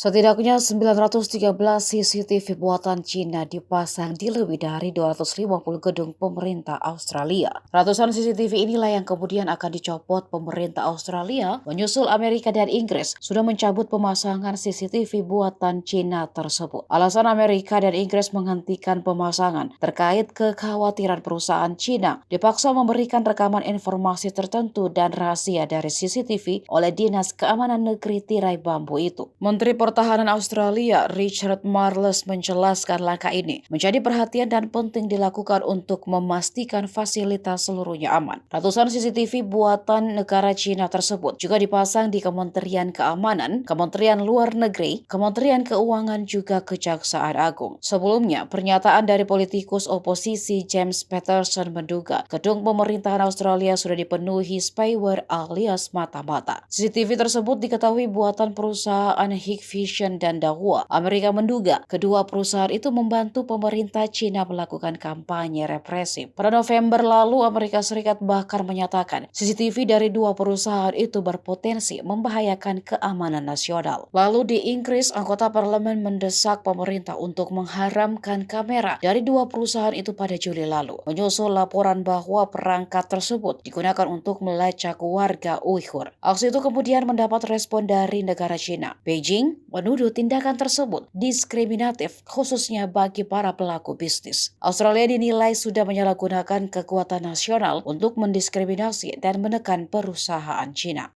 Setidaknya 913 CCTV buatan Cina dipasang di lebih dari 250 gedung pemerintah Australia. Ratusan CCTV inilah yang kemudian akan dicopot pemerintah Australia, menyusul Amerika dan Inggris sudah mencabut pemasangan CCTV buatan Cina tersebut. Alasan Amerika dan Inggris menghentikan pemasangan terkait kekhawatiran perusahaan Cina dipaksa memberikan rekaman informasi tertentu dan rahasia dari CCTV oleh Dinas Keamanan Negeri Tirai Bambu itu. Menteri Pertahanan Australia Richard Marles menjelaskan langkah ini menjadi perhatian dan penting dilakukan untuk memastikan fasilitas seluruhnya aman. Ratusan CCTV buatan negara Cina tersebut juga dipasang di Kementerian Keamanan, Kementerian Luar Negeri, Kementerian Keuangan juga Kejaksaan Agung. Sebelumnya, pernyataan dari politikus oposisi James Patterson menduga gedung pemerintahan Australia sudah dipenuhi spyware alias mata-mata. CCTV tersebut diketahui buatan perusahaan Hikvision dan Dahua. Amerika menduga kedua perusahaan itu membantu pemerintah Cina melakukan kampanye represif. Pada November lalu, Amerika Serikat bahkan menyatakan CCTV dari dua perusahaan itu berpotensi membahayakan keamanan nasional. Lalu di Inggris, anggota parlemen mendesak pemerintah untuk mengharamkan kamera dari dua perusahaan itu pada Juli lalu, menyusul laporan bahwa perangkat tersebut digunakan untuk melacak warga Uighur. Aksi itu kemudian mendapat respon dari negara Cina. Beijing menuduh tindakan tersebut diskriminatif khususnya bagi para pelaku bisnis. Australia dinilai sudah menyalahgunakan kekuatan nasional untuk mendiskriminasi dan menekan perusahaan Cina.